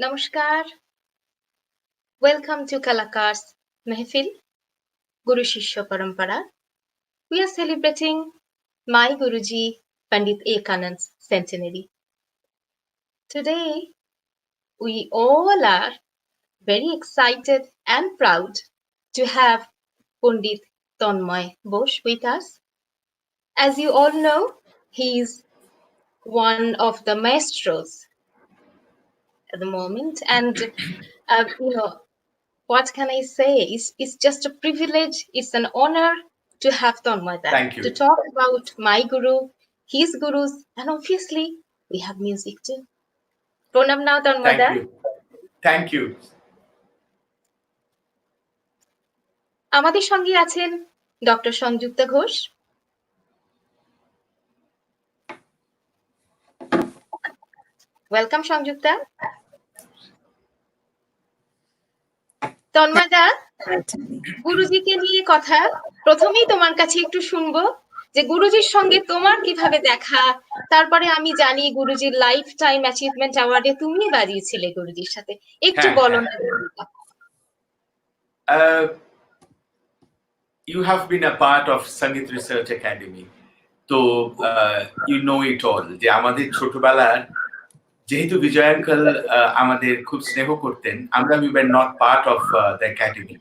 Namaskar. Welcome to Kalakar's Mehfil, Guru Shishya Parampara. We are celebrating my Guruji, Pandit A Kanan's centenary. Today, we all are very excited and proud to have Pandit Tanmoy Bose with us. As you all know, he is one of the maestros at the moment, and what can I say? It's just a privilege, it's an honor to have Tanmoy there. Thank you. To talk about my guru, his gurus, and obviously we have music too. Pranam now, Tanmoy. Thank you. Thank you. আমাদের সঙ্গে আছেন doctor Sanjukta Ghosh. Welcome Sanjukta. তন্ময়দা, গুরুজিকে নিয়ে কথা প্রথমেই তোমার কাছে একটু শুনবো যে গুরুজির সঙ্গে তোমার কিভাবে দেখা, তারপরে আমি জানি গুরুজির লাইফ টাইম অ্যাচিভমেন্ট অ্যাওয়ার্ডে তুমি বাজিয়েছিলে গুরুজির সাথে, একটু বলো না। You have been a part of Sangeet Research Academy, so you know it all. যে আমাদের ছোটবেলার যেহেতু বিজয় আঙ্কেল আমাদের খুব স্নেহ করতেন, আমরা we were not part of the academy,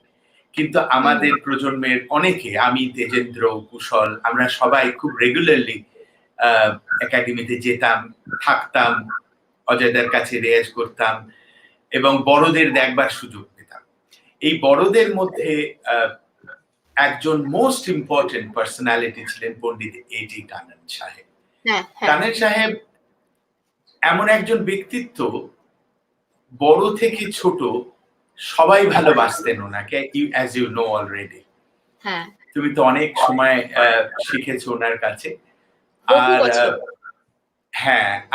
কিন্তু আমাদের প্রজন্মের অনেকে, আমি, তেজেন্দ্র, কুশল, আমরা সবাই খুব রেগুলারলি একাডেমিতে যেতাম, থাকতাম, অজয়দার কাছে রেয়াজ করতাম এবং বড়দের দেখবার সুযোগ পেতাম। এই বড়দের মধ্যে একজন মোস্ট ইম্পর্টেন্ট পার্সোনালিটি ছিলেন পণ্ডিত A কানান সাহেব। কানান সাহেব এমন একজন ব্যক্তিত্ব, বড় থেকে ছোট সবাই ভালোবাসতেন ওনাকে, as you know already. তুমি তো অনেক সময় শিখেছো ওনার কাছে।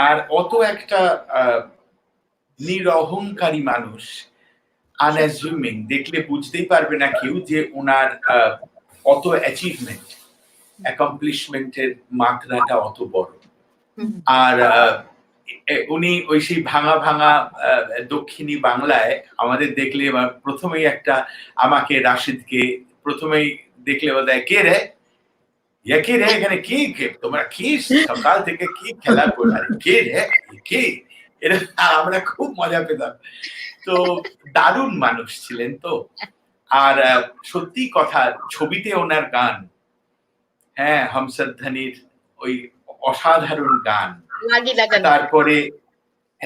আর অত একটা নিরহংকারী মানুষ, আনঅ্যাজিউমিং, দেখলে বুঝতেই পারবে না কেউ যে ওনার অত অ্যাচিভমেন্ট, অ্যাকমপ্লিশমেন্টের মাত্রাটা অত বড়। আর উনি ওই সেই ভাঙা ভাঙা দক্ষিণী বাংলায় আমাদের দেখলে প্রথমেই আমাকে, রাশিদকে প্রথমেই দেখলে বোধহয়, কে রে এখানে কি, তোমরা কি সকাল থেকে কি খেলা করলে, কে রে কে, এটা আমরা খুব মজা পেতাম। তো দারুণ মানুষ ছিলেন তো। আর সত্যি কথা, ছবিতে ওনার গান, হামসদধানির ওই অসাধারণ গান, তারপরে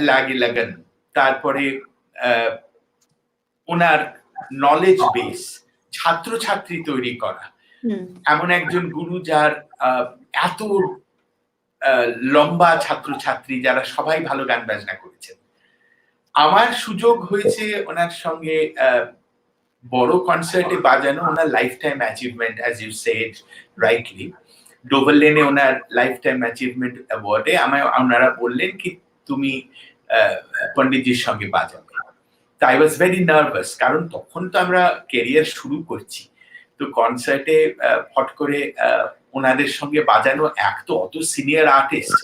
লাগি লাগন, তারপরে ওনার নলেজ বেস, ছাত্রছাত্রী তৈরি করা, এমন একজন গুরু যার এত লম্বা ছাত্রছাত্রী যারা সবাই ভালো গান বাজনা করেছেন। আমার সুযোগ হয়েছে ওনার সঙ্গে বড় কনসার্টে বাজানো, ওনার lifetime achievement, as you said rightly, Dover লেনে ওনার লাইফ টাইম অ্যাচিভমেন্ট অ্যাওয়ার্ডে আমায় ওনারা বললেন কি তুমি পণ্ডিতজির সঙ্গে বাজাবে। তো আই ওয়াজ ভেরি নার্ভাস, কারণ তখন তো আমরা ক্যারিয়ার শুরু করছি, তো কনসার্টে ফট করে ওনাদের সঙ্গে বাজানো, এক তো অত সিনিয়র আর্টিস্ট,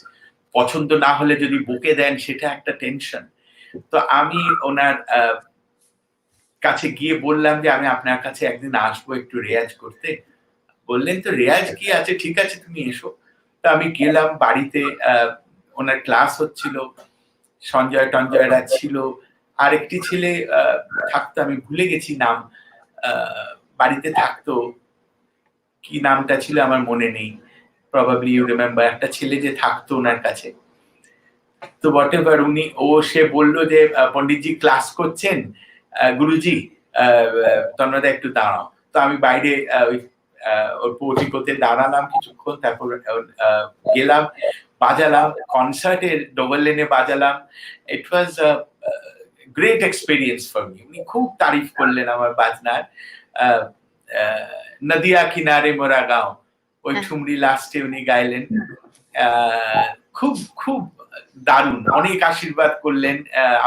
পছন্দ না হলে যদি বকে দেন সেটা একটা টেনশন। তো আমি ওনার কাছে গিয়ে বললাম যে আমি আপনার কাছে একদিন আসবো একটু রেয়াজ করতে। বললেন তো রেয়াজ কি আছে, ঠিক আছে তুমি এসো। তো আমি গেলাম বাড়িতে, ওনার ক্লাস হচ্ছিল, সঞ্জয় টঞ্জয়রা ছিল, আর একটি ছেলে থাকতো, আমি ভুলে গেছি নাম, বাড়িতে থাকতো, কি নামটা ছিল আমার মনে নেই, প্রবাবলি ইউ রিমেম্বার, একটা ছেলে যে থাকতো ওনার কাছে। তো হোয়াটএভার, সে বললো যে পণ্ডিতজি ক্লাস করছেন, গুরুজি তন্ময়দা একটু দাঁড়াও। তো আমি বাইরে ওর পোর্টিকোতে দাঁড়ালাম কিছুক্ষণ, তারপর গেলাম, বাজালাম, কনসার্টের ডবল লেনে বাজালাম। It was great experience for me. উনি খুব তারিফ করলেন আমার বাজনার। নদিয়া কিনারে মোরা গাঁও, ওই ঠুমরি লাস্টে উনি গাইলেন, খুব খুব দারুণ, অনেক আশীর্বাদ করলেন,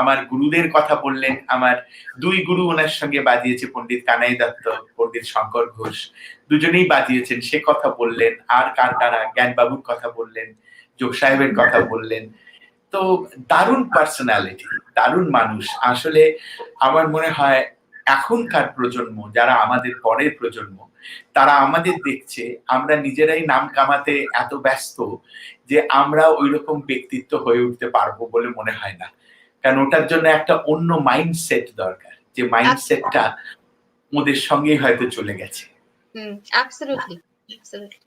আমার গুরুদের কথা বললেন। আমার দুই গুরু ওনার সঙ্গে বাজিয়েছে, পণ্ডিত কানাই দত্ত, পণ্ডিত শঙ্কর ঘোষ, দুজনেই বাজিয়েছেন, সে কথা বললেন। আর কারা, জ্ঞানবাবুর কথা বললেন, যোগ সাহেবের কথা বললেন। তো দারুণ পার্সোনালিটি, দারুণ মানুষ। আসলে আমার মনে হয় এখনকার প্রজন্ম, যারা আমাদের পরের প্রজন্ম, তারা আমাদের দেখছে, আমরা নিজেরাই নাম কামাতে এত ব্যস্ত যে আমরা ওইরকম ব্যক্তিত্ব হয়ে উঠতে পারবো বলে মনে হয় না। কারণ ওটার জন্য একটা অন্য মাইন্ডসেট দরকার, যে মাইন্ডসেটটা ওদের সঙ্গেই হয়তো চলে গেছে। Absolutely, absolutely.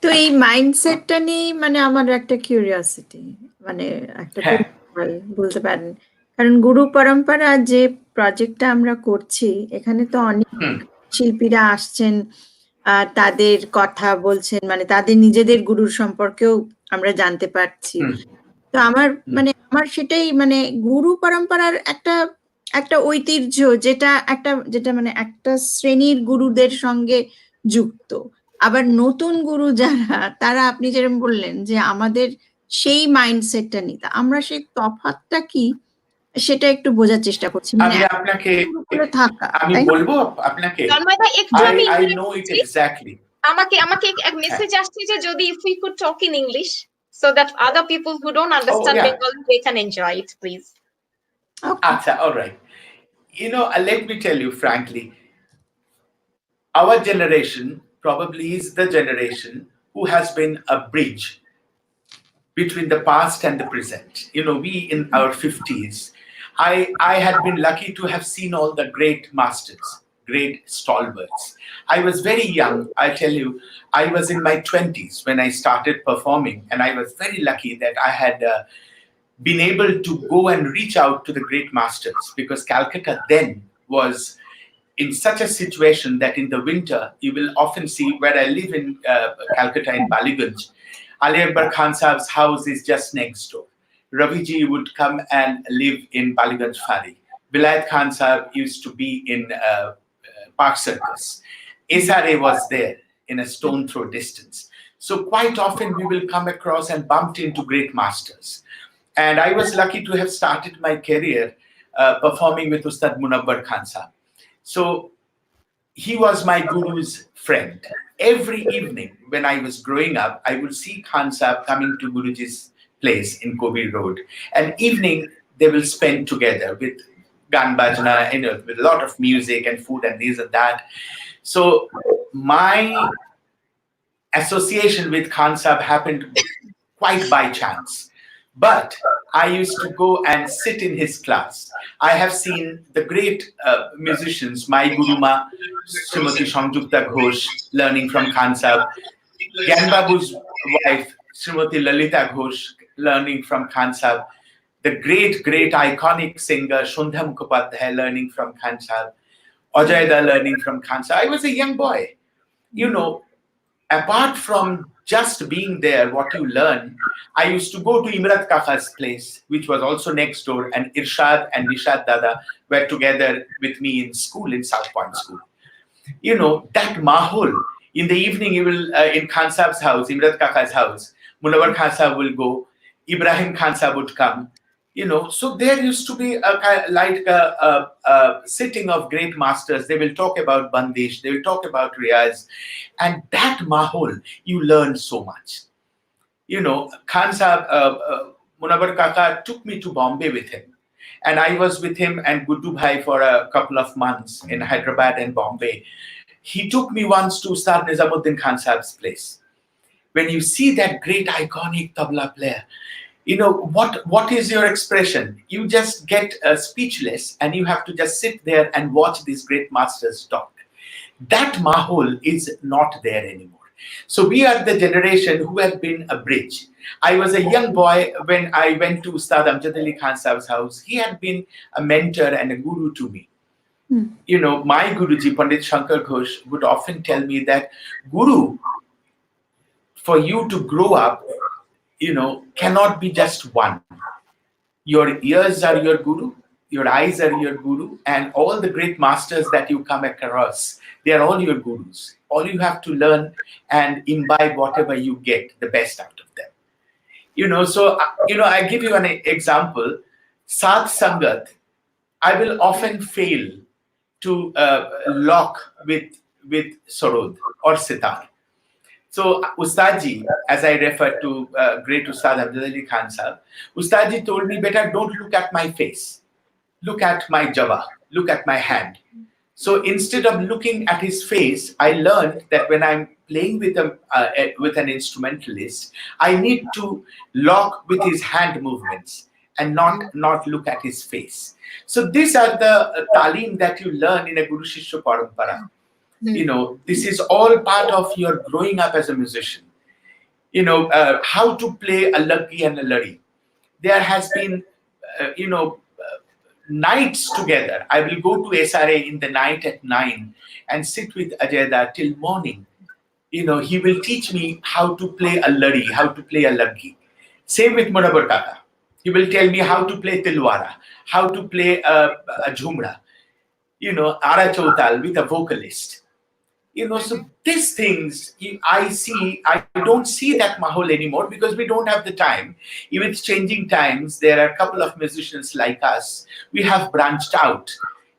তো এই মাইন্ডসেটটা নিয়ে মানে আমার একটা কিউরিওসিটি, মানে একটা বলতে পারেন, কারণ গুরু পরম্পরা যে প্রজেক্টটা আমরা করছি, এখানে তো অনেক শিল্পীরা আসছেন, তাদের কথা বলছেন, মানে তাদের নিজেদের গুরুর সম্পর্কেও আমরা জানতে পারছি। তো আমার মানে আমার সেটাই, মানে গুরু পরম্পরার একটা একটা ঐতিহ্য, যেটা মানে একটা শ্রেণীর গুরুদের সঙ্গে যুক্ত। আবার নতুন গুরু যারা, তারা আপনি যেরকম বললেন যে আমাদের সেই মাইন্ডসেটটা নিতে, আমরা সেই তফাৎটা কি সেটা একটু বোঝার চেষ্টা করছি। মানে আমি আপনাকে থাকা, আমি বলবো আপনাকে, I know it exactly. আমাকে এক মেসেজ আসছে যে যদি if we could talk in English so that other people who don't understand Bengali, they can enjoy it, please. Acha, all right. You know, let me tell you frankly, our generation probably is the generation who has been a bridge between the past and the present. You know, we in our 50s, I had been lucky to have seen all the great masters, great stalwarts. I was very young, I tell you, I was in my 20s when I started performing, and I was very lucky that I had been able to go and reach out to the great masters, because Calcutta then was in such a situation that in the winter, you will often see, where I live in Calcutta in Ballygunge, Ali Akbar Khan Sahab's house is just next door. Raviji would come and live in Ballygunge Fari. Vilayat Khan Sahab used to be in Park Circus. SRA was there in a stone throw distance. So quite often we will come across and bumped into great masters. And I was lucky to have started my career performing with Ustad Munawwar Khan Sahab. So he was my guru's friend. Every evening when I was growing up, I would see Khan Sahab coming to Guruji's place in Kobi Road. And evening they will spend together with gan bajna, you know, with a lot of music and food and this and that. So my association with Khan Sahab happened quite by chance. But I used to go and sit in his class. I have seen the great musicians, my Guruma, Srimati Sangjukta Ghosh, learning from Khan Sahab, Gyan Babu's wife, Srimati Lalita Ghosh, learning from Khan Sahab, the great, great iconic singer, Shundha Mukhopadhyay, learning from Khan Sahab, Ajayda learning from Khan Sahab. I was a young boy. You know, apart from just being there, what you learn, I used to go to Imrat Kaka's place, which was also next door, and Irshad and Nishad Dada were together with me in school, in South Point School. You know, that mahol, in the evening you will, in Khan Sahab's house, Imrat Kaka's house, Munawwar Khan Sahab will go, Ibrahim Khan Sahab would come. You know, so there used to be a sitting of great masters. They will talk about bandish, they will talk about riyaz, and that mahol, you learn so much. You know, Khan Sahab, Munawwar Kaka took me to Bombay with him, and I was with him and Guddu Bhai for a couple of months in Hyderabad and Bombay. He took me once to Ustad Nizamuddin Khan Sahab's place. When you see that great iconic tabla player, you know, what is your expression? You just get speechless, and you have to just sit there and watch these great masters talk. That mahol is not there anymore. So we are the generation who have been a bridge. I was a young boy when I went to Ustad Amjad Ali Khan Sahab's house. He had been a mentor and a guru to me. You know, my Guruji, Pandit Shankar Ghosh, would often tell me that, Guru, for you to grow up, you know, cannot be just one. Your ears are your guru, your eyes are your guru, and all the great masters that you come across, they are all your gurus. All you have to learn and imbibe whatever you get, the best out of them. You know, so, you know, I give you an example. Sadh Sangat, I will often fail to lock with sarod or sitar. So Ustadji, as I refer to great Ustad Abdul Ali Khan Sahab, Ustadji told me, "Beta, don't look at my face. Look at my jawah. Look at my hand." So instead of looking at his face, I learned that when I'm playing with an instrumentalist, I need to lock with his hand movements and not look at his face. So these are the talim that you learn in a Guru Shishya Parampara. This is all part of your growing up as a musician. How to play a laggi and a lari. There has been, nights together. I will go to SRA in the night at 9 and sit with Ajayda till morning. He will teach me how to play a lari, how to play a laggi. Same with Munabar Kaka. He will tell me how to play tilwara, how to play a jhumra, ara chautal with a vocalist. So these things I don't see that mahol anymore because we don't have the time. Even with changing times, there are a couple of musicians like us. We have branched out.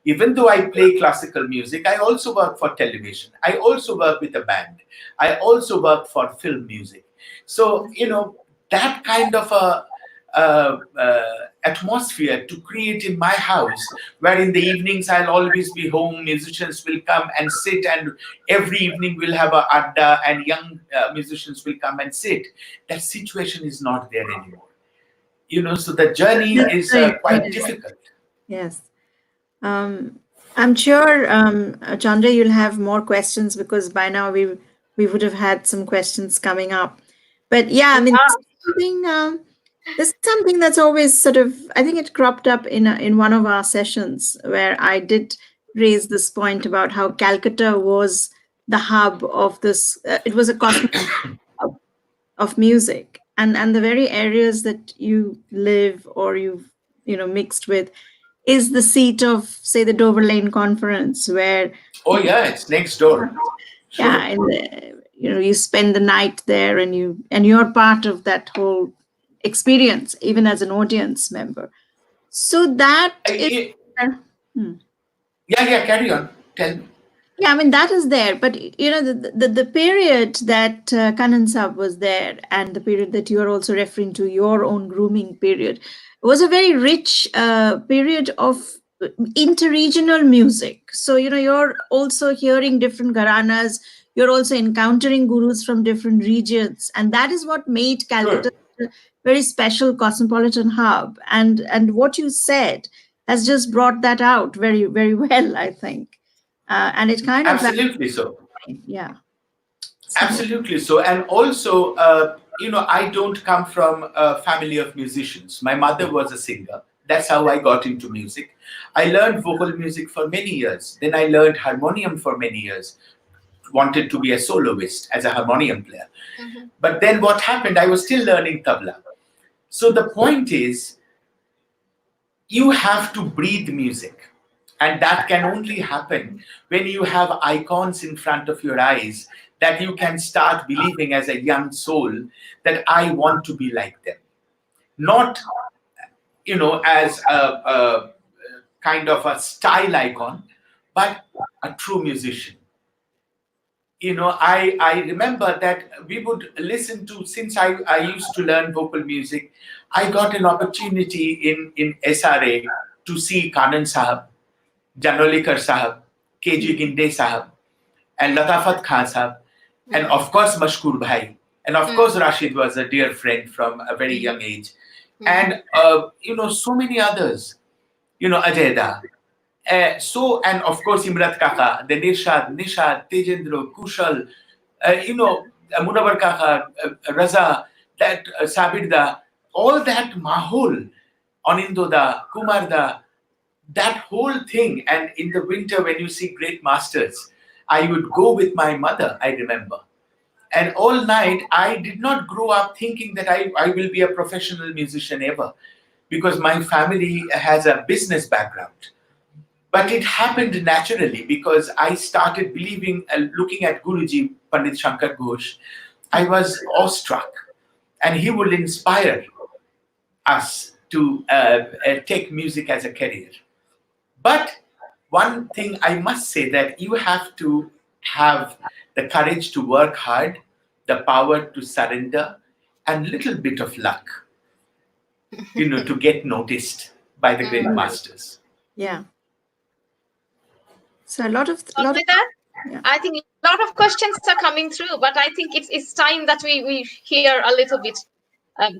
Even though I play classical music, I also work for television. I also work with a band. I also work for film music. So, that kind of a atmosphere to create in my house, where in the evenings I'll always be home, musicians will come and sit, and every evening we'll have a adda and young musicians will come and sit. That situation is not there anymore. So the journey is quite difficult. Yes. I'm sure, Chandra, you'll have more questions because by now we would have had some questions coming up. But yeah, I mean, this is something that's always sort of, I think it cropped up in one of our sessions where I did raise this point about how Calcutta was the hub of this. It was a cosmic hub of music, and the very areas that you live or you've mixed with is the seat of, say, the Dover Lane Conference, where It's next door. Sure. Yeah, and you spend the night there, and you're part of that whole experience, even as an audience member. So that is. Yeah, carry on. Tell me. Yeah, I mean, that is there, but the period that Kanan Sahab was there, and the period that you are also referring to, your own grooming period, was a very rich period of interregional music. So you're also hearing different gharanas, you're also encountering gurus from different regions, and that is what made Calcutta a very special cosmopolitan hub. And what you said has just brought that out very, very well, I think. And it kind of absolutely so. Yeah. Absolutely so. And also, I don't come from a family of musicians. My mother was a singer. That's how I got into music. I learned vocal music for many years. Then I learned harmonium for many years. Wanted to be a soloist as a harmonium player. But then what happened? I was still learning tabla. So the point is, you have to breathe music. And that can only happen when you have icons in front of your eyes that you can start believing as a young soul that I want to be like them. Not, as a kind of a style icon, but a true musician. I remember that we would listen to, since I used to learn vocal music, I got an opportunity in SRA to see Kanan Sahab, Janolikar Sahab, KG Ginde Sahab, and Latafat Khan Sahab, and of course Mashkoor Bhai, and of course Rashid was a dear friend from a very young age, and so many others, Ajayda. And of course Imrat Kaka, the Nishad, Tejendra, Kushal, Munavar Kaka, Raza, that Sabirda, all that mahol, Anindoda, Kumarda, that whole thing. And in the winter, when you see great masters, I would go with my mother, I remember. And all night, I did not grow up thinking that I will be a professional musician ever, because my family has a business background. But it happened naturally because I started believing, looking at Guruji, Pandit Shankar Ghosh, I was awestruck. And he would inspire us to take music as a career. But one thing I must say, that you have to have the courage to work hard, the power to surrender, and little bit of luck, to get noticed by the great masters. Yeah. So a lot of With that, yeah. I think a lot of questions are coming through, but I think it's time that we hear a little bit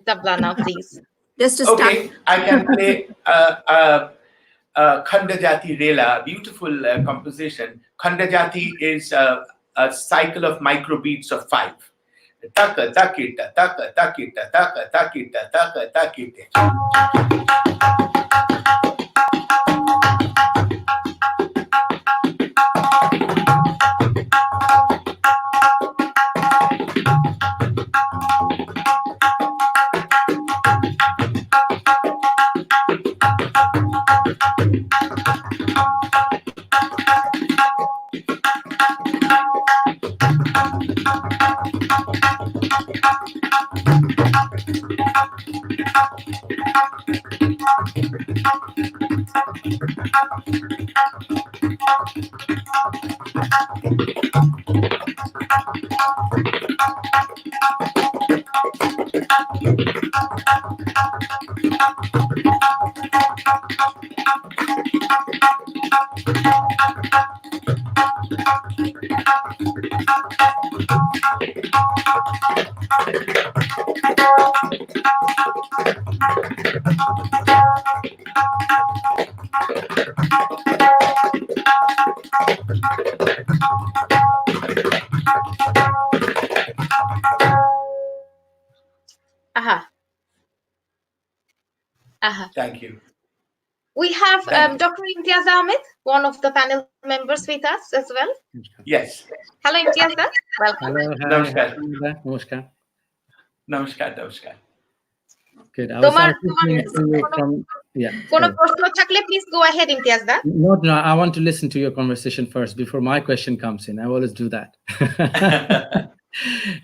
tabla now, please. Just to start. Okay, I can play Khandajati Rela, beautiful composition. Khandajati is a cycle of microbeats of 5. Taka takita, taka takita, taka takita, taka takita. Thank you. We have Dr. Imtiaz Ahmed, one of the panel members with us as well. Yes. Hello, Imtiaz. Welcome. Hello, hi. Namaskar. Namaskar. Namaskar, namaskar. Good. I was listening to you from, কোনো প্রশ্ন থাকলে please go ahead, Imtiaz. No, I want to listen to your conversation first before my question comes in. I always do that.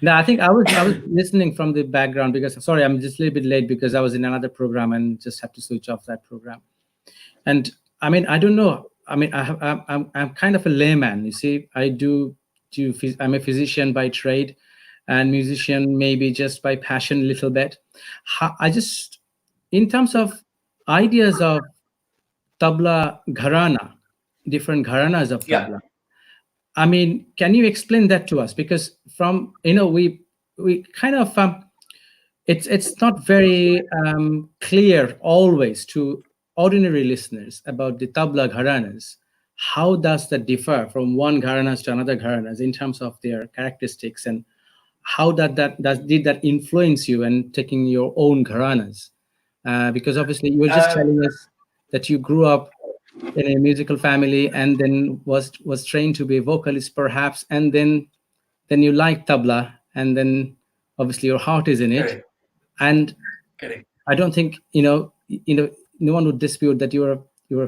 No, I think I was listening from the background because, sorry, I'm just a little bit late because I was in another program and just have to switch off that program. And I mean, I don't know. I mean, I'm kind of a layman. You see, I'm a physician by trade, and musician maybe just by passion a little bit. I just, in terms of ideas of tabla gharana, different gharanas of tabla. I mean, can you explain that to us? Because from, we kind of, it's not very clear always to ordinary listeners about the tabla gharanas. How does that differ from one gharanas to another gharanas in terms of their characteristics, and how did that influence you in taking your own gharanas? Because obviously you were just telling us that you grew up in a musical family and then was trained to be a vocalist perhaps, and then you like tabla, and then obviously your heart is in it. Correct. And Correct. I don't think no one would dispute that you're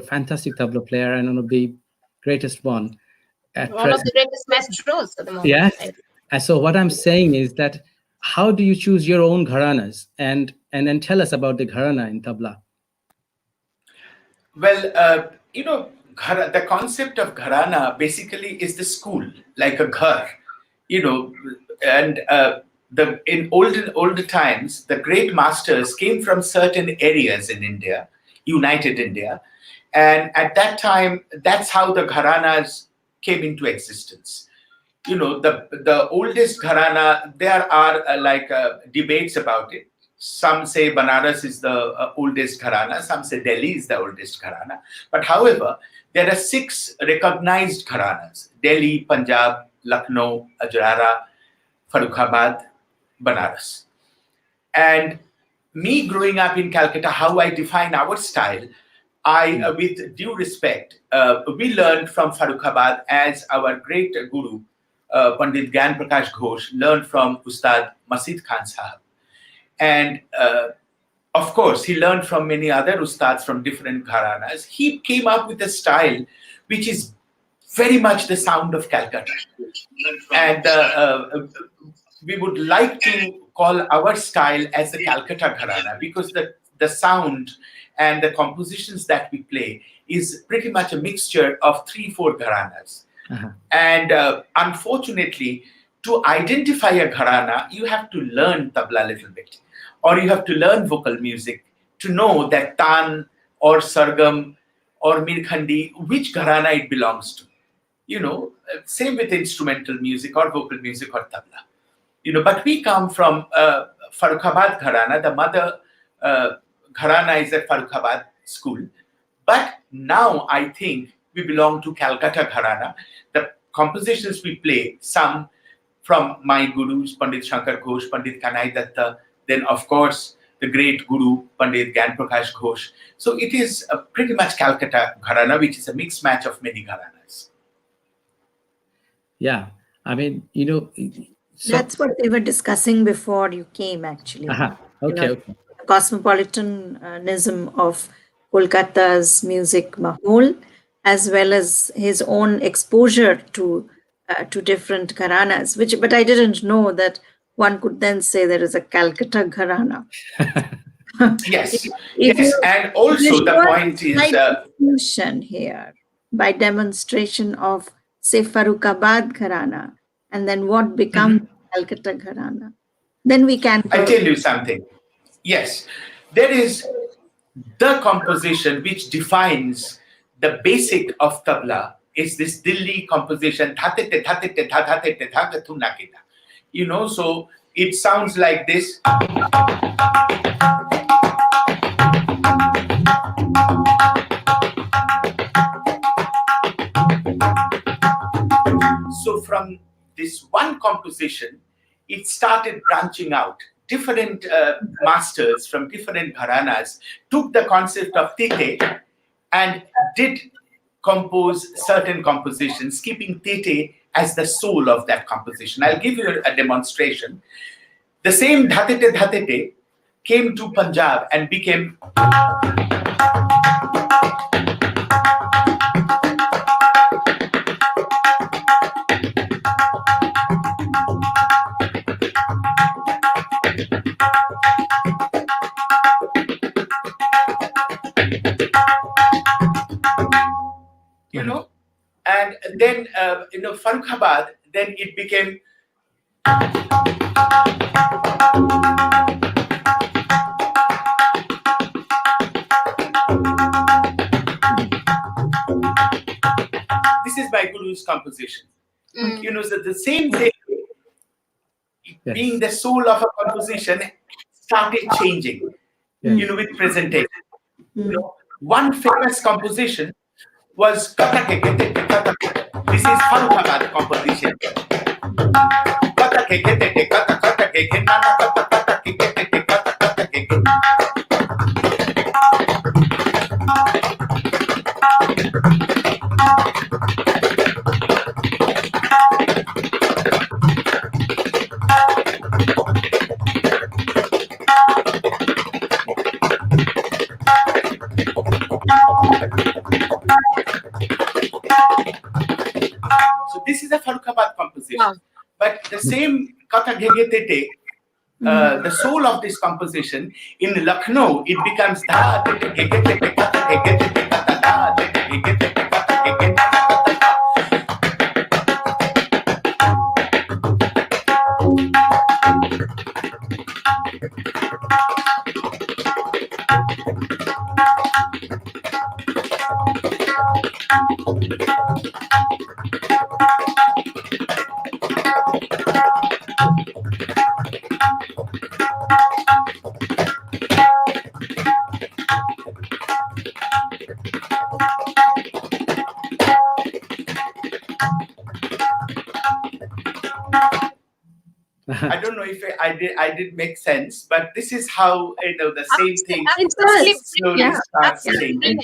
a fantastic tabla player and one of the greatest one at one of the greatest maestros at the moment. Yes. And so what I'm saying is that how do you choose your own gharanas, and then tell us about the gharana in tabla. Well, the concept of gharana basically is the school, like a ghar, and in older times, the great masters came from certain areas in India, United India, and at that time, that's how the gharanas came into existence. The oldest gharana, there are debates about it. Some say Banaras is the oldest gharana, some say Delhi is the oldest gharana. But however, there are 6 recognized gharanas: Delhi, Punjab, Lucknow, Ajrara, Farrukhabad, Banaras. And me growing up in Calcutta, how I define our style, with due respect, we learned from Farrukhabad, as our great guru, Pandit Gyan Prakash Ghosh, learned from Ustad Masjid Khan Sahab. And of course, he learned from many other ustads from different gharanas. He came up with a style which is very much the sound of Calcutta. And we would like to call our style as the Calcutta gharana, because the sound and the compositions that we play is pretty much a mixture of 3-4 gharanas. And unfortunately, to identify a gharana, you have to learn tabla a little bit, or you have to learn vocal music to know that tan or sargam or mirkhandi, which gharana it belongs to. Same with instrumental music or vocal music or tabla. But we come from Farrukhabad gharana. The mother gharana is at Farrukhabad school. But now I think we belong to Calcutta gharana. The compositions we play, some from my gurus, Pandit Shankar Ghosh, Pandit Kanai Datta, then of course the great guru, Pandit Gyan Prakash Ghosh. So it is pretty much Calcutta gharana, which is a mixed match of many gharanas. Yeah, I mean, That's what they were discussing before you came, actually. Okay. The cosmopolitanism of Kolkata's music mahol, as well as his own exposure to different gharanas. But I didn't know that one could then say there is a Calcutta gharana. Yes, If yes, you- and also the point is distinction here by demonstration of, say, Farrukhabad gharana, and then what becomes Calcutta gharana. Then we can. I tell you something. Yes, there is the composition which defines the basic of tabla is this Delhi composition. So it sounds like this. So from this one composition, it started branching out. Different masters from different gharanas took the concept of tete and did compose certain compositions, keeping tete as the soul of that composition. I'll give you a demonstration. The same dhatete dhatete came to Punjab and became and then Farrukhabad, then it became this is my guru's composition. So the same thing, being the soul of a composition, started changing, with presentation. One famous composition was Kata Ke Kete Te Kata. This is Farrukhabad composition. Kata Ke Kete Te Kata Kata Ke Ke Nana Kata Kata Ke Kete Te Kata Kata Ke Ke. So this is a Farrukhabad composition. Wow. But the same Kata Ghege Tete, the soul of this composition, in Lucknow, it becomes Da Tete Ghege Tete Kata Ghege Tete Kata Da Tete Ghege Tete Kata Ghege Nana Kata Da. I don't know if I did make sense, but this is how the same thing slowly starts changing.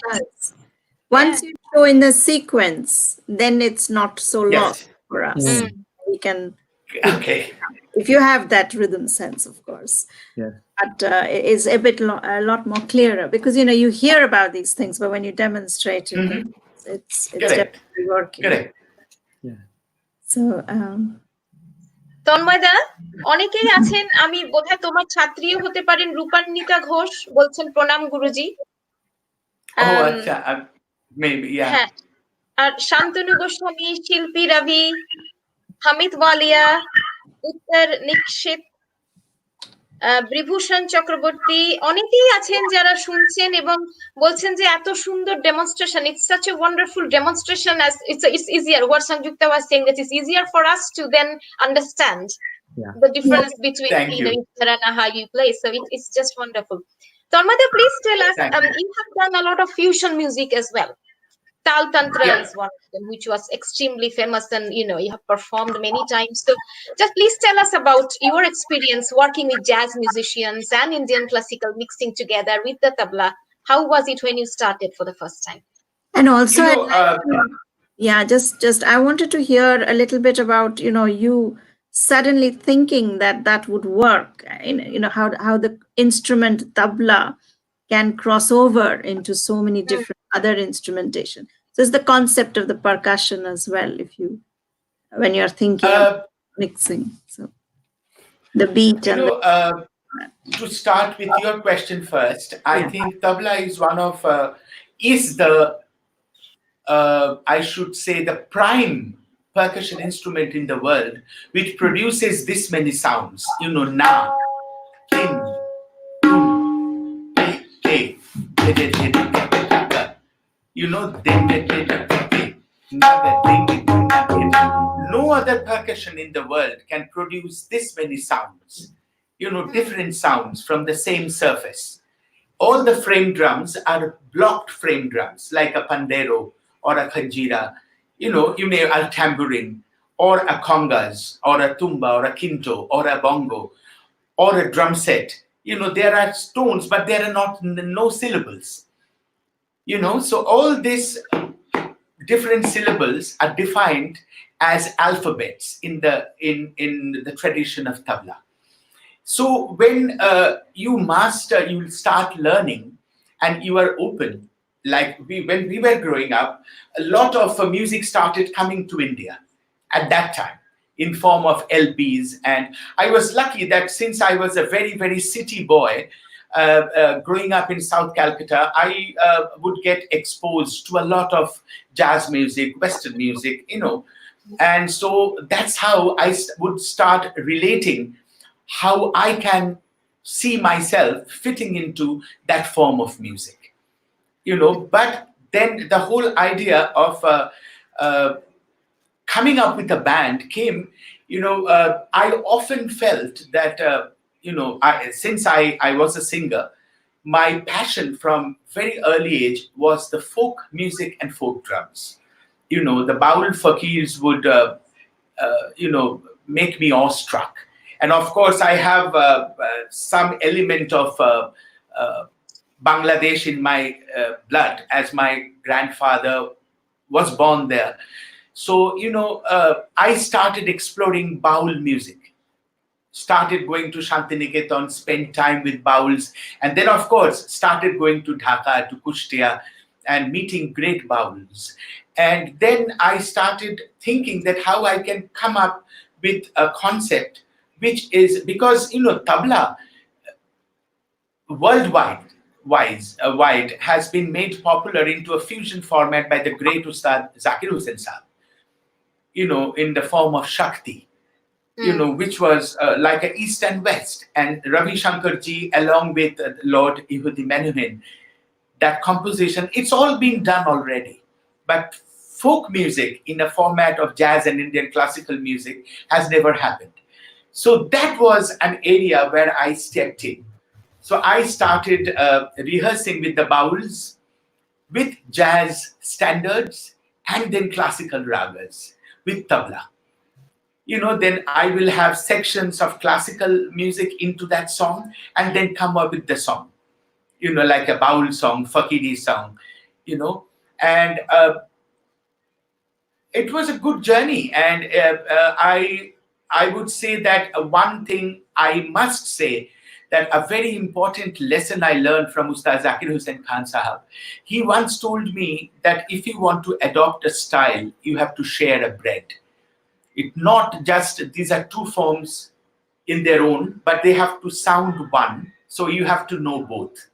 Once you show in the sequence, then it's not so long for us. We can, if you have that rhythm sense, of course. But it is a lot more clearer because you hear about these things, but when you demonstrate it, it's definitely working. Correct. So. Tanmoy দা, অনেকেই আছেন, আমি বোধহয় তোমার ছাত্রীও হতে পারেন, রূপান্বিতা ঘোষ বলছেন প্রণাম গুরুজি। Maybe, yeah. হ্যাঁ, আর শান্তনু গোস্বামী, শিল্পী রবি, হামিদ ওয়ালিয়া, উত্তর নিক্ষিত, বিভূষণ চক্রবর্তী, অনেকেই আছেন যারা শুনছেন এবং বলছেন যে এত সুন্দর demonstration, it's such a wonderful demonstration, as it's easier, what Sanjukta was saying, that it's easier for us to then understand Yeah. the difference between Thank you. and how you play. So it's just wonderful. Tanmoy, please tell us, Thank you. you have done a lot of fusion music as well. Tal Tantra Yeah. is one of them, which was extremely famous, and you have performed many times. So just please tell us about your experience working with jazz musicians and Indian classical mixing together with the tabla. How was it when you started for the first time? And also, You know, yeah, just I wanted to hear a little bit about you suddenly thinking that would work. How the instrument tabla can cross over into so many different other instrumentation. So it's the concept of the percussion as well. When you're thinking of mixing, so the beat you and know, to start with your question first, I Yeah. think tabla is one of is the I should say the prime percussion instrument in the world, which produces this many sounds. You know, na, kin, tum, ke, you know, no other percussion in the world can produce this many sounds, different sounds from the same surface. All the frame drums are blocked frame drums, like a pandero or a khanjira, you may a tambourine, or a congas, or a tumba, or a quinto, or a bongo, or a drum set. There are tones, but there are no syllables. So all these different syllables are defined as alphabets in the tradition of tabla. So when you start learning, and you are open, like when we were growing up, a lot of music started coming to India at that time in form of LPs. And I was lucky that since I was a very, very city boy, growing up in South Calcutta, I would get exposed to a lot of jazz music, Western music, and so that's how I would start relating how I can see myself fitting into that form of music, But then the whole idea of coming up with a band came, I often felt that, since I was a singer, my passion from very early age was the folk music and folk drums. The Baul fakirs would, make me awestruck. And of course, I have some element of Bangladesh in my blood, as my grandfather was born there. So, I started exploring Baul music, started going to Shantiniketan, spent time with Bauls, and then, of course, started going to Dhaka, to Kushtia, and meeting great Bauls. And then I started thinking that how I can come up with a concept which is, because, tabla wide has been made popular into a fusion format by the great Ustad Zakir Hussain Saab, in the form of Shakti, which was like a East and West. And Ravi Shankar ji, along with Lord Yehudi Menuhin, that composition, it's all been done already. But folk music in a format of jazz and Indian classical music has never happened. So that was an area where I stepped in. So I started rehearsing with the Bauls, with jazz standards, and then classical ragas with tabla. Then I will have sections of classical music into that song, and then come up with the song, like a Baul song, Fakiri song, and it was a good journey. And I would say that one thing I must say, that a very important lesson I learned from Ustad Zakir Hussain Khan Sahab. He once told me that if you want to adopt a style, you have to share a bread. It not just, these are two forms in their own, but they have to sound one. So you have to know both.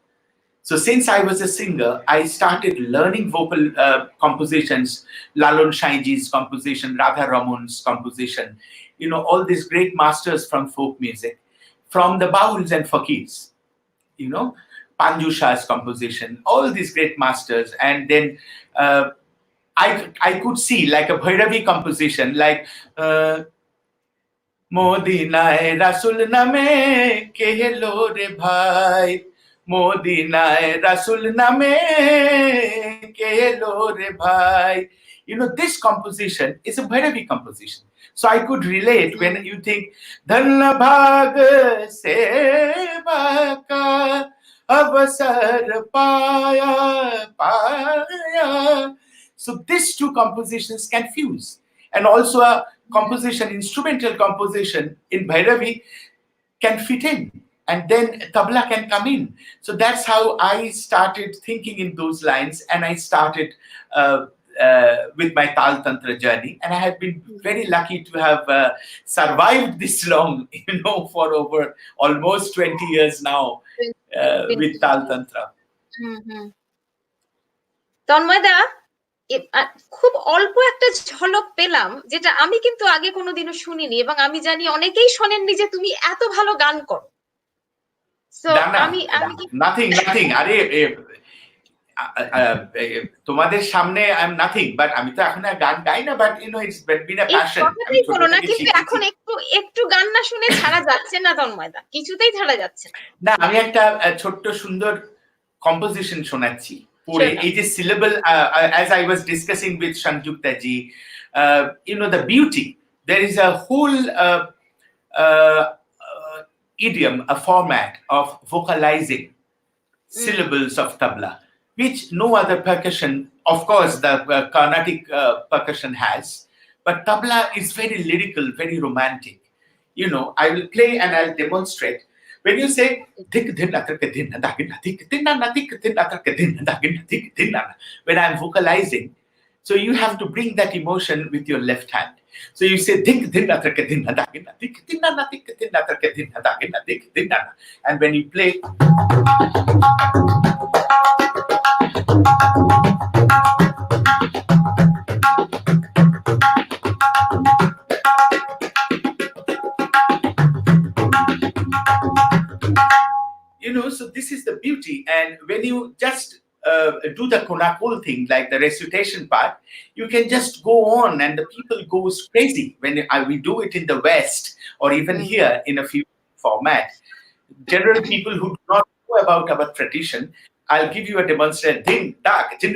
So since I was a singer, I started learning vocal compositions, Lalon Shainji's composition, Radha Ramon's composition, all these great masters from folk music, from the Bauls and Fakirs, Panju Shah's composition, all these great masters. And then I could see like a Bhairavi composition, like Modinaye Rasul Name Kehelo Re Bhai, Modinaye Rasul Name Kehelo Re Bhai. This composition is a Bhairavi composition. So I could relate when you think Dhanna Bhag Seva Ka Avasar Paya Paya. So these two compositions can fuse. And also a composition, instrumental composition in Bhairavi can fit in. And then tabla can come in. So that's how I started thinking in those lines. And I started with my Tal Tantra journey. And I have been very lucky to have survived this long, for over almost 20 years now with Tal Tantra. Tanmoy da, খুব অল্প একটা ঝলক পেলাম, যেটা আমি কিন্তু আগে কোনোদিনও শুনিনি, এবং আমি জানি অনেকেই শোনেননি যে তুমি এত ভালো গান করো। নাথিং আরে তোমাদের সামনে আই এম নাথিং, বাট আমি তো এখন আর গান গাই না, but it's been a passion. আমি বলো না, কিন্তু এখন একটু গান না শুনে ছাড়া যাচ্ছে না তন্ময় দা, কিছুতেই ছাড়া যাচ্ছে না। আমি একটা ছোট্ট সুন্দর কম্পোজিশন শোনাচ্ছি পড়ে, এই যে syllable, as I was discussing with Sanjukta ji, the beauty, there is a whole idiom, a format of vocalizing syllables of tabla, which no other percussion, of course the Carnatic percussion has, but tabla is very lyrical, very romantic. I will play and I'll demonstrate. When you say when I'm vocalizing, so you have to bring that emotion with your left hand. So you say and when you play, so this is the beauty. And when you just do the konakul thing, like the recitation part, you can just go on and the people goes crazy. When we do it in the West or even here in a few format, general people who do not know about our tradition, I'll give you a demonstration. Ding tak jin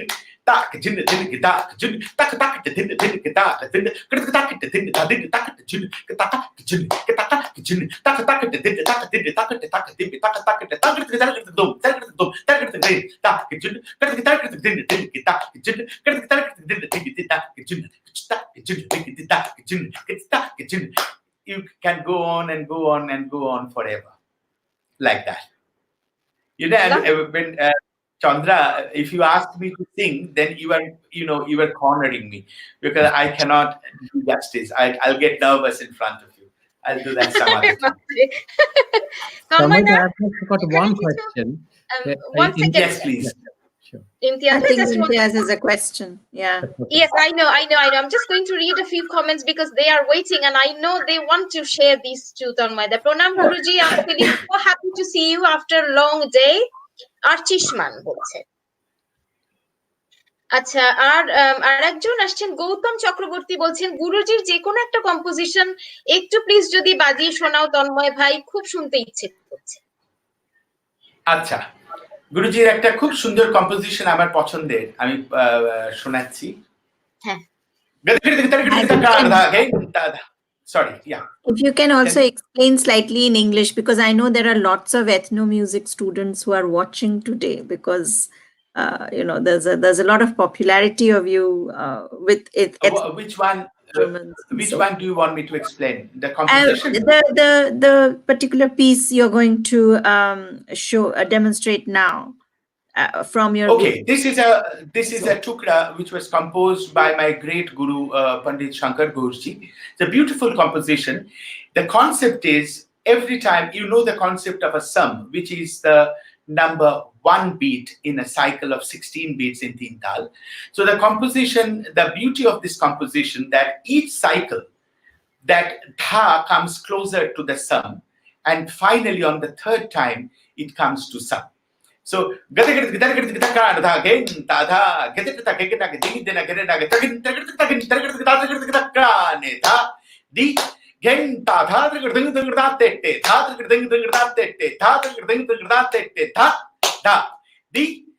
tak jin jin tak jin tak tak jin jin tak jin tak tak jin tak jin tak jin tak jin tak jin tak tak jin tak jin tak tak jin tak tak dum tak dum tak jin tak jin tak jin tak jin tak jin. You can go on and go on and go on forever like that. And when Chandra, if you ask me to sing, then you are cornering me, because I cannot do justice. I'll get nervous in front of you. I'll do that some other time. I've got one question. One second. Yes, please. Sure. I think Imtiaz has a question. Yeah. Yes, I know. I'm just going to read a few comments because they are waiting, and I know they want to share these two. Tanmoy da, Pranam Guruji, I'm feeling so happy to see you after a long day. Archishman বলছে। আচ্ছা, আর একজন আসছেন, গৌতম চক্রবর্তী বলছেন, গুরুজির যে কোনো একটা composition একটু please যদি বাজিয়ে শোনাও তন্ময় ভাই, খুব শুনতে ইচ্ছে করছে। আচ্ছা, গুরুজির একটা খুব সুন্দর কম্পোজিশন আমার পছন্দের, আমি শোনাচ্ছি। হ্যাঁ। Sorry, yeah. If you can also explain slightly in English, because I know there are lots of ethno-music students who are watching today, because there's a lot of popularity of you with it. Which one do you want me to explain? The composition? The particular piece you're going to demonstrate now. From your okay, this is a tukra which was composed by my great guru Pandit Shankar Ghoshji. It's a beautiful composition. The concept is, every time the concept of a sum, which is the number one beat in a cycle of 16 beats in Teen Tal. So the composition, the beauty of this composition, that each cycle, that dha comes closer to the sum, and finally on the third time it comes to sum. So gen ta tha ding ding da te te tha ding ding da te te tha ding ding da te te tha da di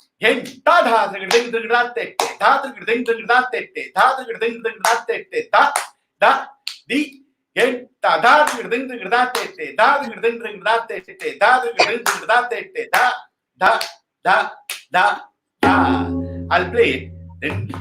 gen ta tha ding ding da te te tha ding ding da te te tha ding ding da te te tha da di gen ta tha ding ding da te te tha ding ding da te te tha ding ding da te te da da da da da. I'll play it.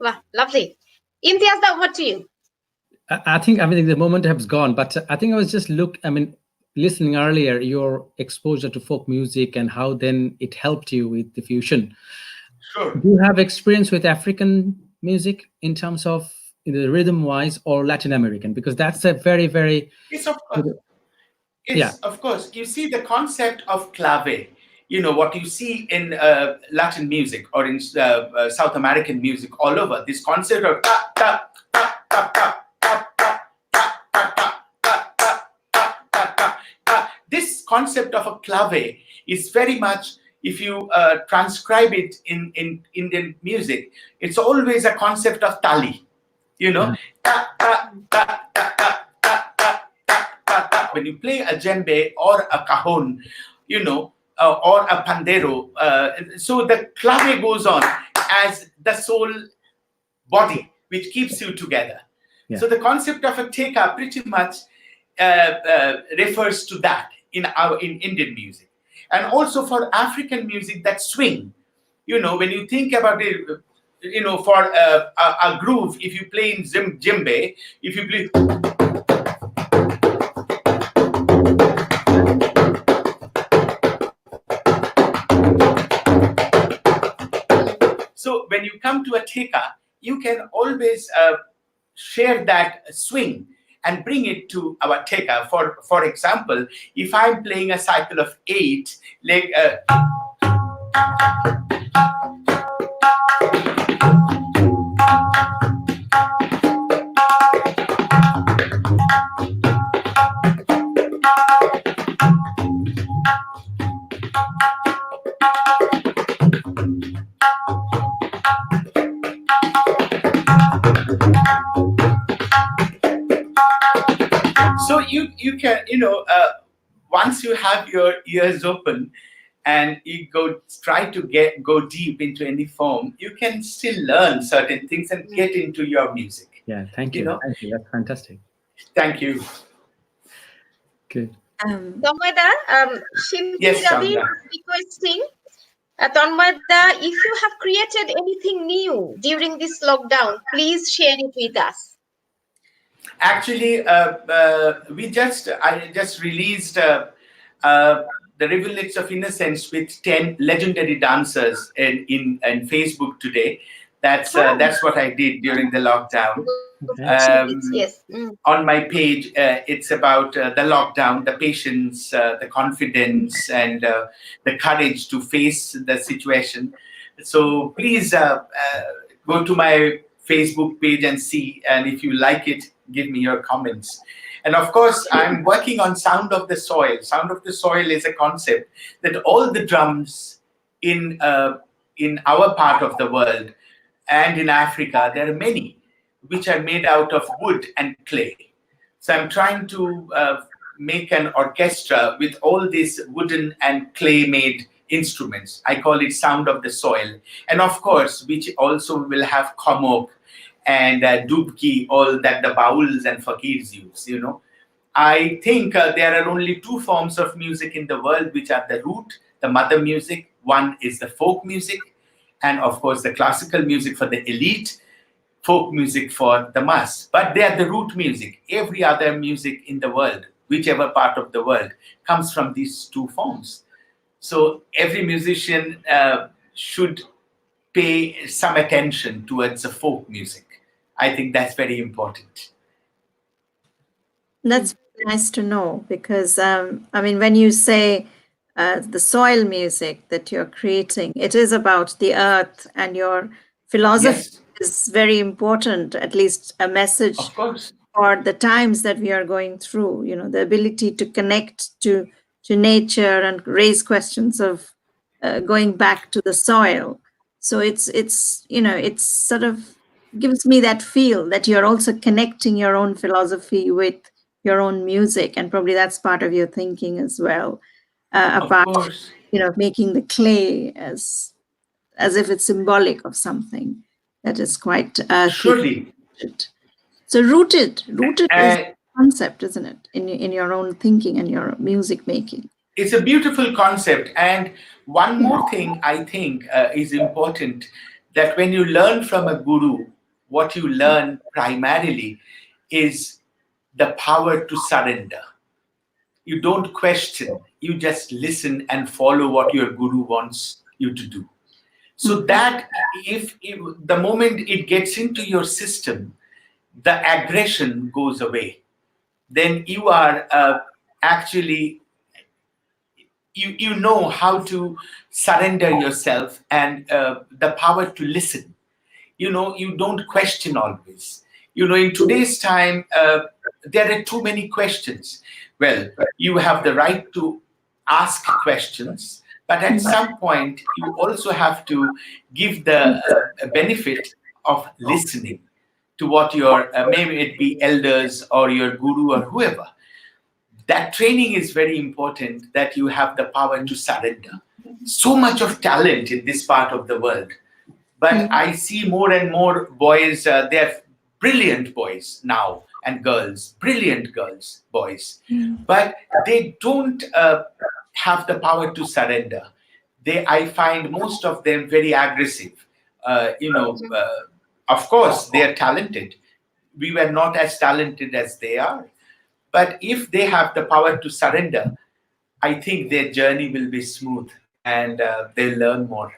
Wow, lovely. Imtiaz, what to you? I think the moment has gone, but I think I was just listening earlier, your exposure to folk music and how then it helped you with the fusion. Sure. Do you have experience with African music in terms of rhythm wise or Latin American? Because that's a very, very... Yes, of course. Of course. You see the concept of clave, what you see in Latin music or in South American music all over, this concept of ta, ta, ta, ta, ta, ta, ta, ta, ta, ta, ta, ta, ta, ta. This concept of a clave is very much, if you transcribe it in Indian music, it's always a concept of tali, ta, ta, ta, ta, ta, ta, ta, ta, ta, ta. When you play a djembe or a cajon, or a pandero, so the clave goes on as the soul body which keeps you together. Yeah. So the concept of a teka pretty much refers to that in Indian music, and also for African music, that swing. When you think about it, for a groove, if you play in djembe, if you play. So when you come to a teka, you can always share that swing and bring it to our teka. For example, if I'm playing a cycle of 8, like so you can, once you have your ears open and you try to go deep into any form, you can still learn certain things and get into your music. Yeah, thank you. Thank you. That's fantastic. Thank you. Good. Tanmoy-da, yes, Ravi is requesting, Tanmoy-da, if you have created anything new during this lockdown, please share it with us. Actually, I just released the Rivulets of Innocence with 10 legendary dancers in Facebook today. That's what I did during the lockdown. Yes. On my page, it's about the lockdown, the patience, the confidence, and the courage to face the situation. So please go to my Facebook page and see, and if you like it, give me your comments. And of course, I'm working on Sound of the Soil. Sound of the Soil is a concept that all the drums in our part of the world and in Africa, there are many which are made out of wood and clay. So I'm trying to make an orchestra with all these wooden and clay-made instruments. I call it Sound of the Soil. And of course, which also will have komok and dubki, all that the bauls and fakirs use, I think there are only two forms of music in the world which are the root, the mother music. One is the folk music, and of course the classical music for the elite, folk music for the mass. But they are the root music. Every other music in the world, whichever part of the world, comes from these two forms. So every musician should pay some attention towards the folk music. I think that's very important. That's nice to know, because when you say the soil music that you're creating, it is about the earth, and your philosophy is very important, at least a message of course, for the times that we are going through, the ability to connect to nature and raise questions of going back to the soil. So it's sort of gives me that feel that you're also connecting your own philosophy with your own music, and probably that's part of your thinking as well, apart making the clay as if it's symbolic of something that is quite surely. So rooted is a concept, isn't it, in your own thinking and your music making? It's a beautiful concept. And one more thing I think is important, that when you learn from a guru, what you learn primarily is the power to surrender. You don't question, you just listen and follow what your guru wants you to do. So that if the moment it gets into your system, the aggression goes away. Then you are actually, you know how to surrender yourself, and the power to listen. You don't question always. In today's time, there are too many questions. Well, you have the right to ask questions, but at some point, you also have to give the benefit of listening to what your, maybe it be elders or your guru or whoever. That training is very important, that you have the power to surrender. So much of talent in this part of the world. But I see more and more boys, they're brilliant boys now, and girls, brilliant girls, boys. But they don't have the power to surrender. I find most of them very aggressive. Of course, they are talented. We were not as talented as they are. But if they have the power to surrender, I think their journey will be smooth, and they'll learn more.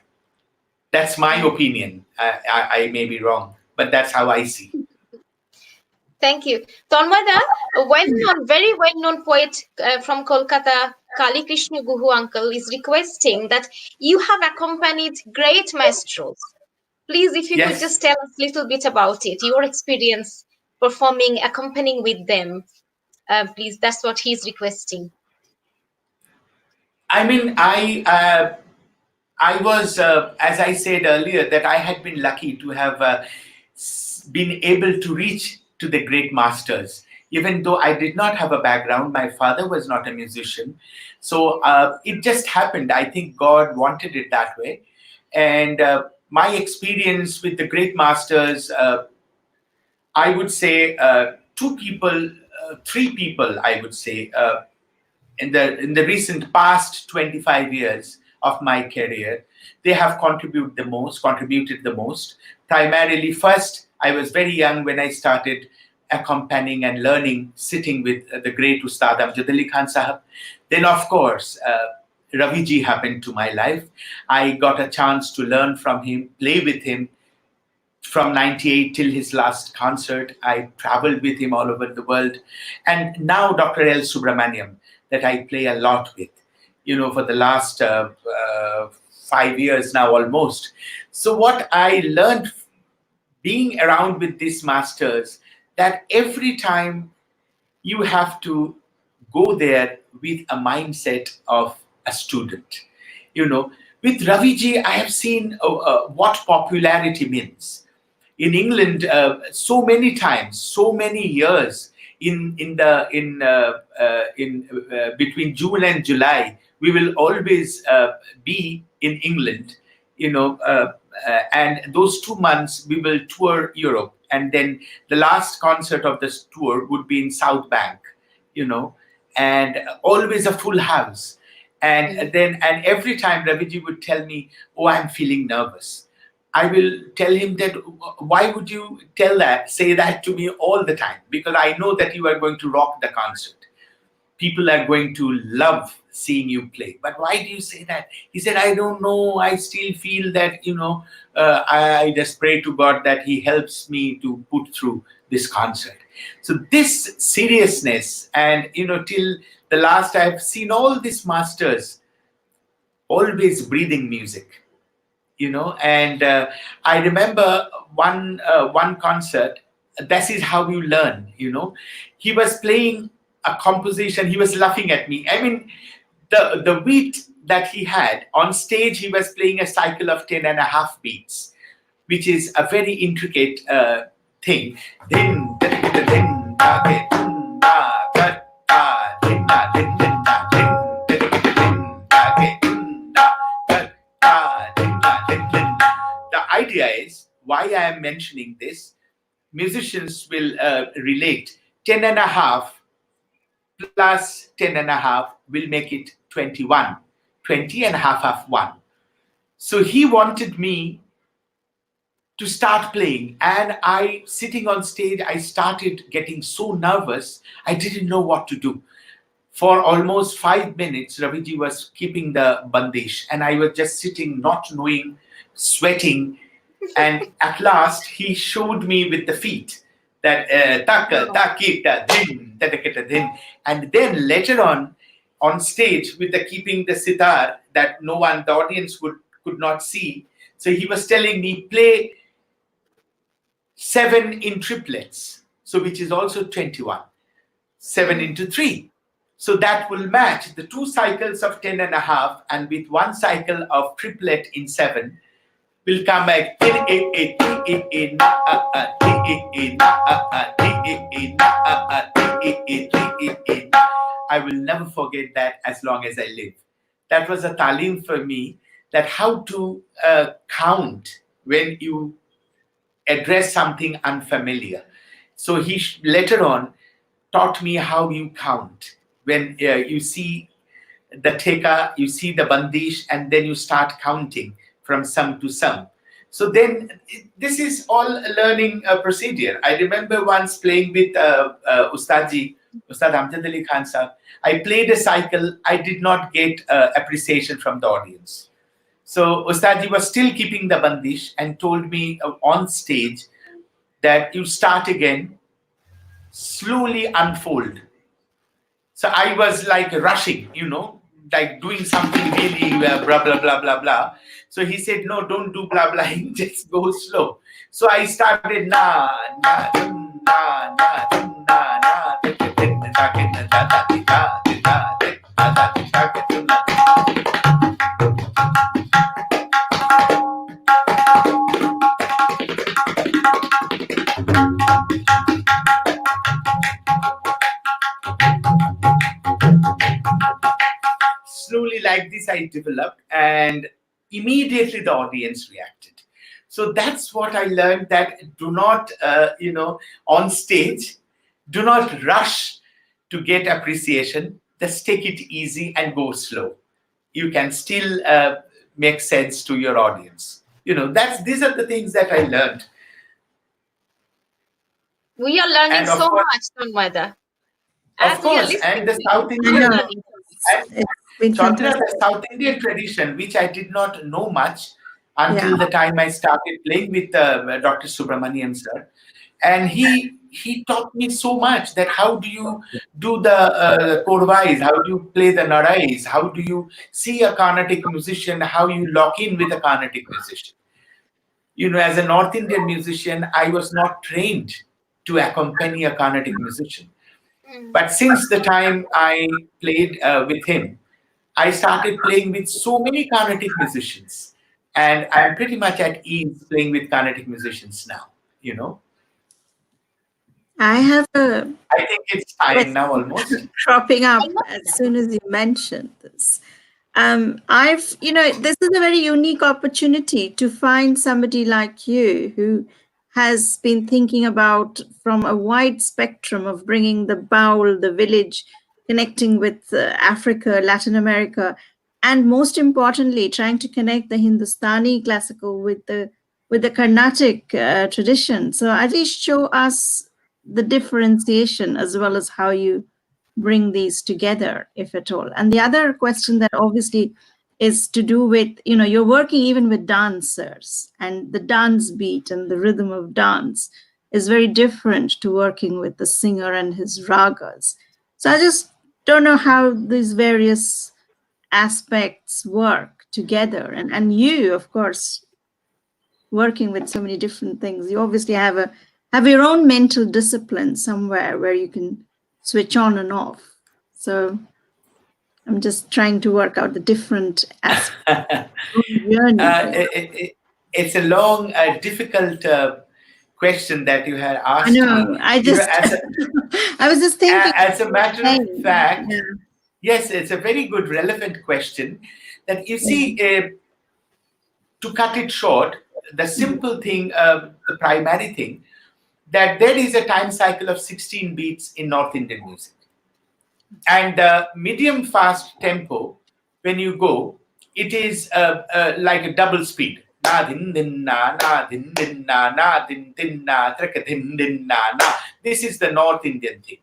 That's my opinion. I may be wrong, but that's how I see. Thank you. Tanmoy, very well-known poet from Kolkata, Kali Krishna Guhu uncle, is requesting that you have accompanied great maestros. Please, if you could just tell us a little bit about it, your experience performing, accompanying with them. Please, that's what he's requesting. I mean, I was, as I said earlier, that I had been lucky to have been able to reach to the great masters. Even though I did not have a background, my father was not a musician. So it just happened. I think God wanted it that way. And my experience with the great masters, I would say three people, I would say, in the recent past 25 years of my career, they have contributed the most. Primarily, first, I was very young when I started accompanying and learning, sitting with the great Ustad Amjad Ali Khan Sahab. Then, of course, Ravi ji happened to my life. I got a chance to learn from him, play with him. From 98 till his last concert, I traveled with him all over the world. And now Dr. L. Subramaniam, that I play a lot with, for the last 5 years now almost. So what I learned being around with these masters, that every time you have to go there with a mindset of a student. With Ravi ji, I have seen what popularity means. In England, so many times, so many years, between June and July, we will always be in England, and those 2 months we will tour Europe and then the last concert of this tour would be in South Bank, and always a full house. And every time Raviji would tell me, "Oh, I'm feeling nervous," I will tell him that, "Why would you say that to me all the time? Because I know that you are going to rock the concert. People are going to love seeing you play. But why do you say that?" He said, "I don't know. I still feel that, I just pray to God that he helps me to put through this concert." So this seriousness, and, till the last, I've seen all these masters always breathing music, and I remember one concert. This is how you learn. He was playing a composition. He was laughing at me. I mean, the beat that he had on stage, he was playing a cycle of 10.5 beats, which is a very intricate thing. The idea is, why I am mentioning this, musicians will relate. 10.5 plus 10.5 will make it 21. 20 and half 1. So he wanted me to start playing, and I, sitting on stage, I started getting so nervous, I didn't know what to do. For almost 5 minutes, Raviji was keeping the bandish, and I was just sitting, not knowing, sweating. And at last, he showed me with the feet that taka, takita, din, tatakita, din. And then later on stage, with the keeping the sitar that the audience could not see. So he was telling me, play 7 in triplets, so which is also 21. 7 into 3. So that will match the 2 cycles of 10.5, and with 1 cycle of triplet in 7 will come back. I will never forget that as long as I live. That was a talim for me, that how to count when you address something unfamiliar. So he later on taught me how you count. When you see the teka, you see the bandish, and then you start counting from sum to sum. So then this is all a learning procedure. I remember once playing with Ustad Amjad Ali Khan sahab. I played a cycle. I did not get appreciation from the audience. So Ustadji was still keeping the bandish and told me on stage that you start again, slowly unfold. So I was like rushing, like doing something really blah, blah, blah, blah, blah. So he said, "No, don't do blah, blah, just go slow." So I started na, na, dum, na, na, dum, na, na, dum, na, slowly like this I developed, and immediately the audience reacted. So that's what I learned, that do not, on stage, do not rush to get appreciation. Just take it easy and go slow. You can still make sense to your audience. These are the things that I learned. We are learning so much, Tanmoy. Of course, and the South Indian, Chandra, the South Indian tradition, which I did not know much until the time I started playing with Dr. Subramanian sir, and he taught me so much, that how do you do the korvais, how do you play the narais, how do you see a Carnatic musician, how you lock in with a Carnatic musician. As a North Indian musician, I was not trained to accompany a Carnatic musician. But since the time I played with him, I started playing with so many Carnatic musicians, and I'm pretty much at ease playing with Carnatic musicians now. I think it's time now almost. Cropping up as soon as you mentioned this. This is a very unique opportunity to find somebody like you who has been thinking about from a wide spectrum of bringing the baul, the village, connecting with Africa, Latin America, and most importantly, trying to connect the Hindustani classical with the Carnatic tradition. So Ajish, show us the differentiation as well as how you bring these together, if at all. And the other question that obviously is to do with, you're working even with dancers, and the dance beat and the rhythm of dance is very different to working with the singer and his ragas. So I just don't know how these various aspects work together. And you, of course, working with so many different things, you obviously have your own mental discipline somewhere where you can switch on and off. So I'm just trying to work out the different aspects of the journey. It's a long, difficult question that you had asked. I know. I was just thinking. As a matter of fact, yes, it's a very good, relevant question. That you see, to cut it short, the simple thing, the primary thing, that there is a time cycle of 16 beats in North Indian music. And medium fast tempo, when you go, it is like a double speed. Na din din na na din din na na din din na traka din din na na. This is the North Indian thing.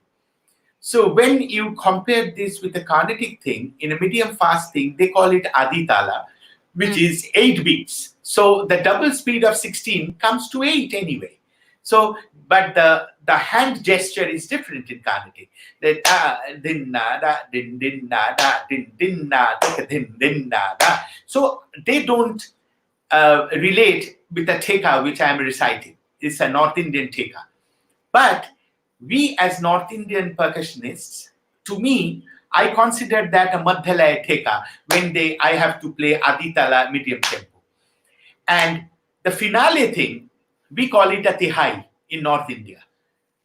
So when you compare this with the Carnatic thing, in a medium fast thing, they call it Aditala, which is 8 beats. So the double speed of 16 comes to 8 anyway. So, but the hand gesture is different in Carnatic. That din na da din din na da din din na din din na da. So they don't relate with the theka which I am reciting. It's a North Indian theka. But we as North Indian percussionists, to me, I consider that a Madhyalaya theka when I have to play Aditala medium tempo. And the finale thing, we call it a tihai in North India.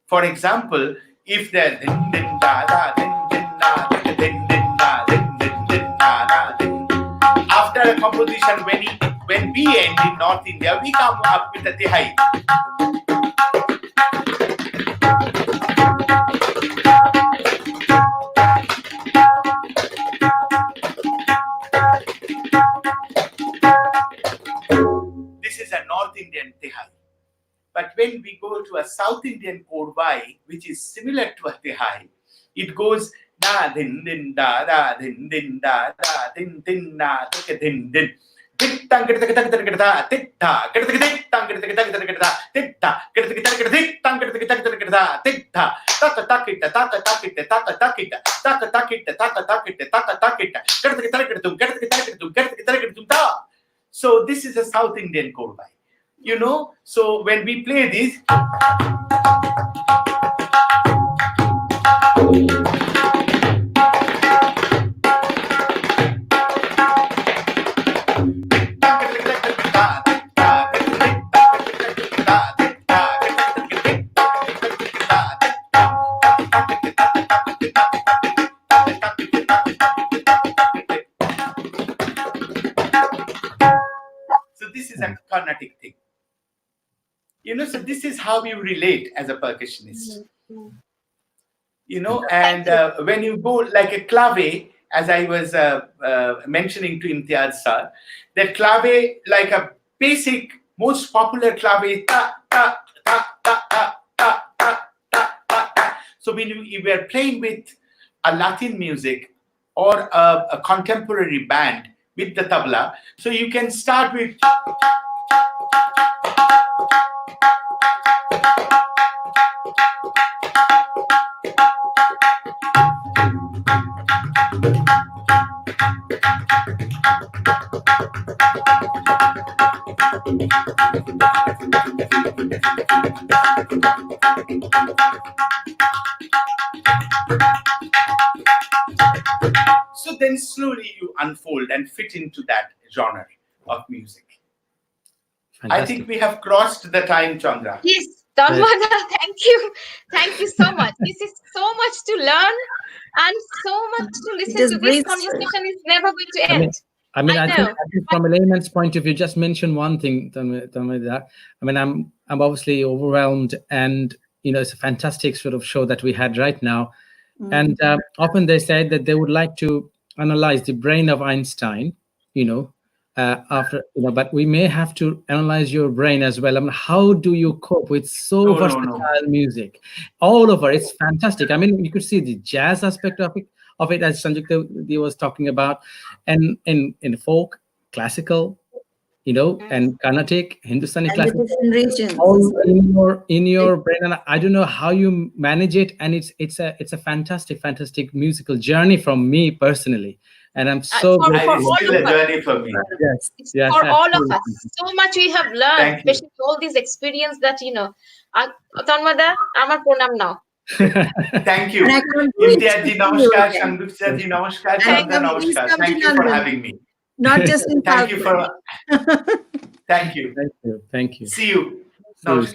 For example, if the din din da da din din na din din na din din din na na din, after a composition when we end in North India, we come up with a tihai. This is a North Indian tihai. But when we go to a South Indian kodwai, which is similar to a tihai, it goes da din din da da din din da da din din na din din. So this is a South Indian kodwai. So when we play this, so this is a Carnatic thing. So this is how you relate as a percussionist. And when you go like a clave, as I was mentioning to Imtiaz sir, that clave, like a basic, most popular clave, ta, ta, ta, ta, ta, ta, ta, ta, ta, ta. So when you were playing with a Latin music or a contemporary band with the tabla, so you can start with so then slowly you unfold and fit into that genre of music. Fantastic. I think we have crossed the time, Chandra. Yes, Tanmoy, thank you. Thank you so much. This is so much to learn and so much to listen to. This conversation is never going to end. I think from a layman's point of view, just mention one thing, Tanmoy, that I'm I'm obviously overwhelmed, and it's a fantastic sort of show that we had right now. And often they said that they would like to analyze the brain of Einstein, after, but we may have to analyze your brain as well. I mean, how do you cope with so No. versatile music all over? It's fantastic. I mean, you could see the jazz aspect of it as Sanjukta was talking about, and in folk, classical, and Carnatic, Hindustani And the classical, different regions. all in your brain. And I don't know how you manage it. And it's a fantastic musical journey from me personally. And I'm so for And it's all still of a us. journey for me. yes, It's yes, for all of absolutely. us. So much we have learned, Thank you. especially all these experience that Tanmoy da, আমার প্রণাম নাও। Thank you. And I can't wait to Imtiaz ji, see you namaskar. again. Sangupta ji, namaskar. And Chandra, please namaskar. come to Thank you for London. having me. Not just in Thank you Calgary. Thank you. Thank you. See you. See you. Namaskar.